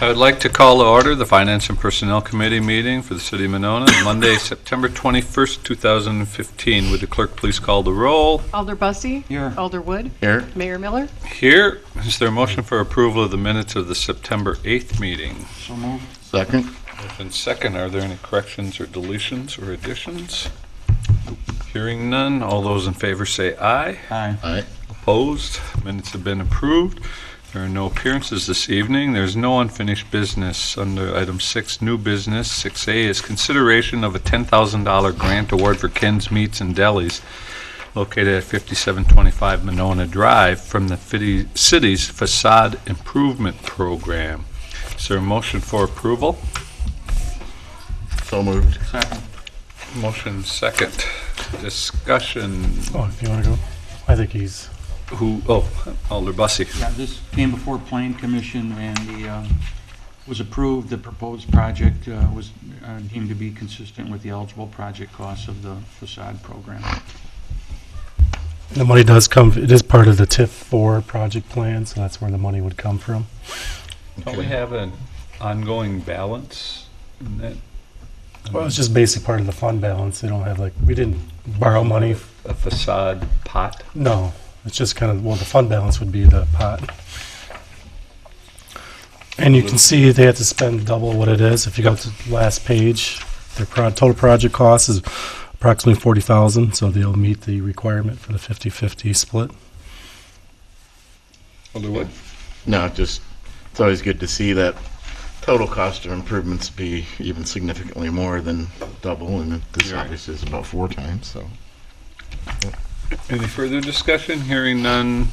I would like to call to order the Finance and Personnel Committee meeting for the City of Monona, Monday, September 21st, 2015. Would the clerk please call the roll? Alder Bussey? Here. Alder Wood? Here. Mayor Miller? Here. Is there a motion for approval of the minutes of the September 8th meeting? So moved. Second. Motion second. Are there any corrections or deletions or additions? Hearing none. All those in favor say aye. Aye. Aye. Opposed? Minutes have been approved. There are no appearances this evening. There's no unfinished business. Under item 6, new business, 6A is consideration of a $10,000 grant award for Ken's Meats and Delis located at 5725 Monona Drive from the city's facade improvement program. Is there a motion for approval? So moved. Second. Motion second. Discussion. Oh, if you want to go. I think he's... Who? Oh, Alder Bussey. Yeah, this came before Plan Commission and was approved. The proposed project was deemed to be consistent with the eligible project costs of the facade program. The money does come, it is part of the TIF 4 project plan, so that's where the money would come from. Don't we have an ongoing balance in that? Well, it's just basic part of the fund balance. They don't have like, we didn't borrow money. A facade pot? No, it's just kind of, well, the fund balance would be the pot. And you can see they have to spend double what it is. If you go to the last page, their total project cost is approximately $40,000, so they'll meet the requirement for the 50-50 split. Alder Wood? No, just, it's always good to see that total cost of improvements be even significantly more than double, and this obviously is about 4 times, so. Any further discussion? Hearing none.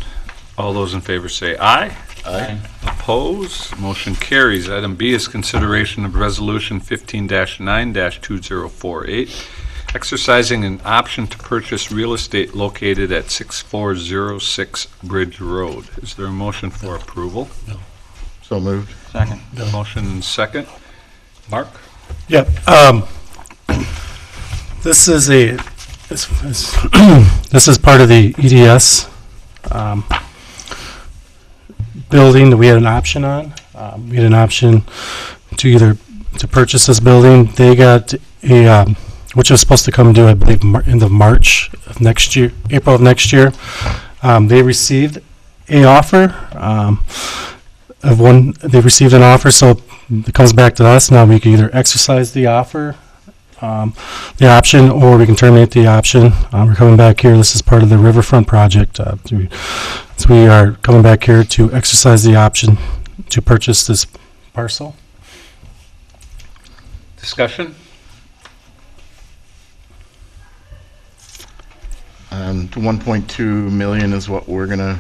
All those in favor say aye. Aye. Opposed? Motion carries. Item B is consideration of Resolution 15-9-2048, exercising an option to purchase real estate located at 6406 Bridge Road. Is there a motion for approval? No. So moved. Second. No. Motion second. Mark? Yep. This is a this is part of the EDS building that we had an option on. We had an option to either to purchase this building. They got a which was supposed to come due, I believe, end of March of next year, April of next year. They received a offer of one. They received an offer, so it comes back to us now. We can either exercise the offer, the option, or we can terminate the option. We're coming back here. This is part of the Riverfront project. So we are coming back here to exercise the option to purchase this parcel. Discussion? The 1.2 million is what we're gonna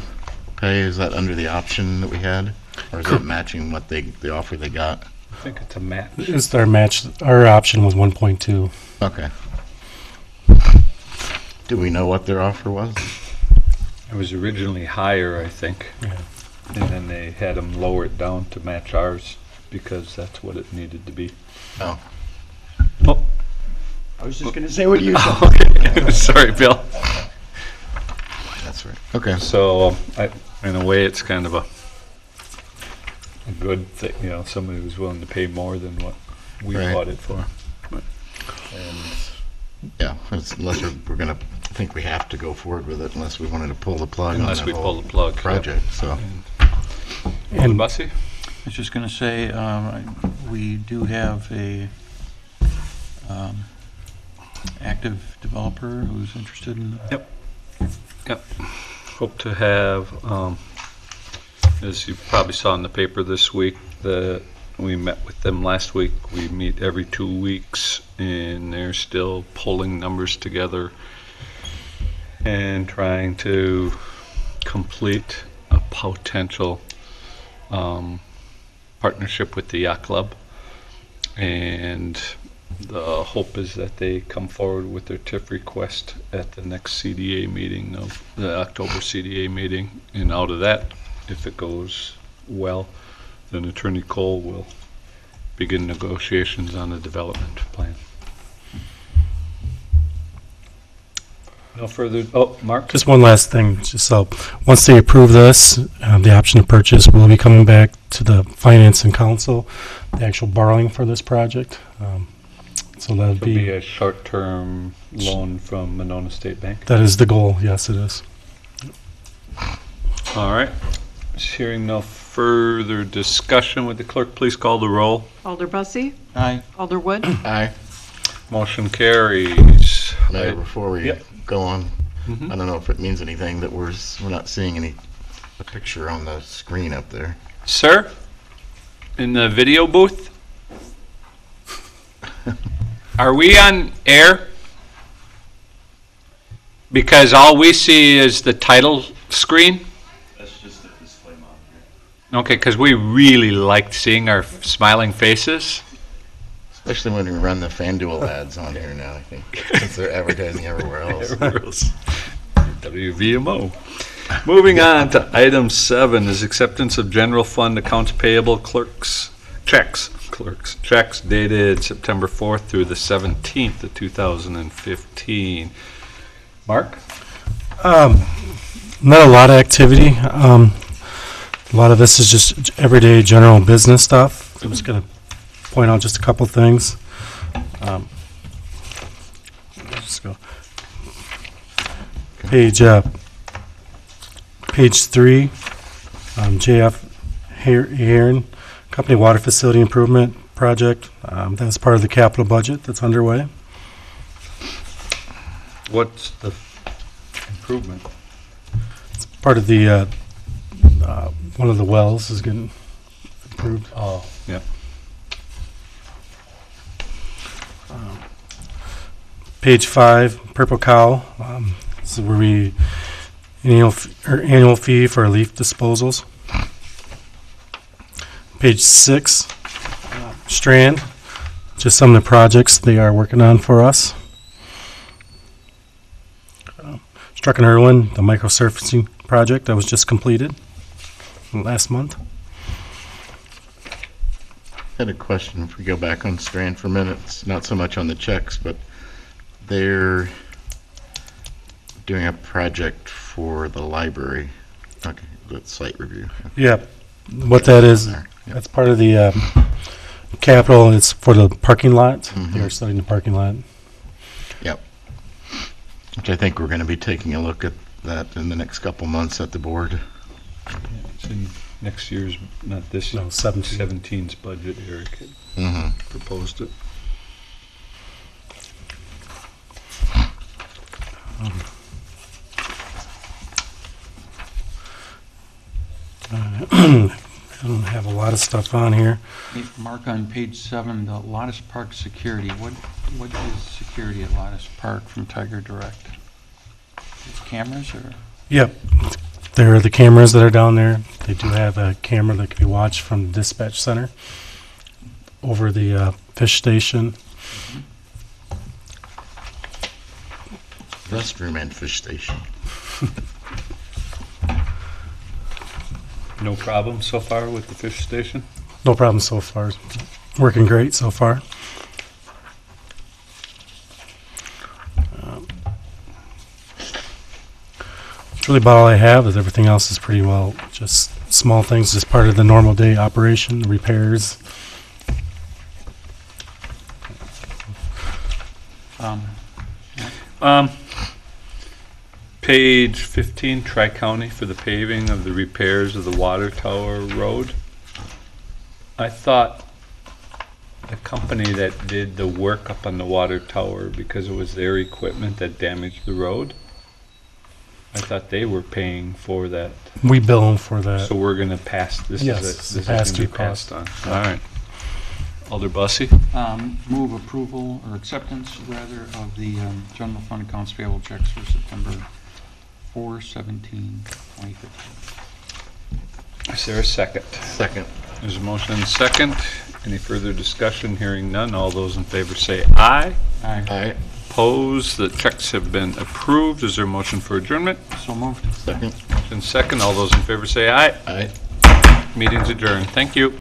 pay. Is that under the option that we had, or is it matching what the offer they got? I think it's a match. It's our match. Our option was 1.2. Okay. Do we know what their offer was? It was originally higher, I think. Yeah. And then they had them lower it down to match ours because that's what it needed to be. Oh. Oh. I was just going to say what you said. Okay. Sorry, Bill. That's right. Okay. So, in a way, it's kind of a good thing, you know, somebody who's willing to pay more than what we bought it for. And yeah, unless we're going to think we have to go forward with it, unless we wanted to pull the plug unless on we that pull whole the plug. project. Yep. So. And Bussey? I was just going to say, we do have a active developer who's interested in. Yep. Hope to have, as you probably saw in the paper this week, we met with them last week. We meet every 2 weeks, and they're still pulling numbers together and trying to complete a potential partnership with the yacht club. And the hope is that they come forward with their TIF request at the next CDA meeting, the October CDA meeting. And out of that, if it goes well, then Attorney Cole will begin negotiations on the development plan. No further. Oh, Mark? Just one last thing. Just so once they approve this, the option to purchase, we'll be coming back to the finance and council, the actual borrowing for this project. So that would It'll be be, a short-term loan from Monona State Bank. that is the goal, yes, it is. All right. Hearing no further discussion, would the clerk please call the roll? Alder Bussey? Aye. Alder Wood? Aye. Motion carries. Mayor, before we Yep. go on, Mhm. I don't know if it means anything that we're not seeing a picture on the screen up there. Sir, in the video booth? Are we on air? Because all we see is the title screen. That's just a display mount here. Okay, because we really liked seeing our smiling faces. Especially when we run the FanDuel ads on here now, I think, since they're advertising everywhere else. WVMO. Moving on to item 7 is acceptance of general fund accounts payable checks dated September 4th through the 17th of 2015. Mark? Not a lot of activity. A lot of this is just everyday general business stuff. I'm just going to point out just a couple things. Let's go. Page 3, JF Heron Company Water Facility Improvement Project. That's part of the capital budget that's underway. What's the improvement? Part of the, one of the wells is getting improved. Oh, yeah. Page 5, Purple Cow. This is where we, annual fee for leaf disposals. Page 6, Strand, just some of the projects they are working on for us. Struck and Irwin, the microsurfacing project that was just completed last month. I had a question, if we go back on Strand for a minute, it's not so much on the checks, but they're doing a project for the library. Okay, that's site review. Yeah, what that is, There, yeah. that's part of the capital, it's for the parking lot. Mhm. They're studying the parking lot. Yep. Which I think we're going to be taking a look at that in the next couple months at the board. It's in next year's, not this, No, 17. 17's budget, Eric had Mm-hmm. proposed it. I don't have a lot of stuff on here. Hey, Mark, on page 7, the Lottis Park security, what is security at Lottis Park from Tiger Direct? It's cameras or? Yep, there are the cameras that are down there. They do have a camera that can be watched from the dispatch center over the fish station. Restroom and fish station. No problem so far with the fish station? No problem so far. Working great so far. That's really about all I have. Is everything else is pretty well just small things, just part of the normal day operation, repairs. Page 15, Tri-County for the paving of the repairs of the water tower road. I thought the company that did the work up on the water tower, because it was their equipment that damaged the road, I thought they were paying for that. We bill them for that. So we're gonna pass, this Yes, is, it's this a is pass-through gonna be passed on. cost. All right. Alder Bussey? Move approval or acceptance rather of the general fund accounts payable checks for September 4/17/2015. Is there a second? Second. There's a motion and a second. Any further discussion? Hearing none. All those in favor say aye. Aye. Aye. Opposed? The checks have been approved. Is there a motion for adjournment? So moved. Second. Motion second. All those in favor say aye. Aye. Meeting's adjourned. Thank you.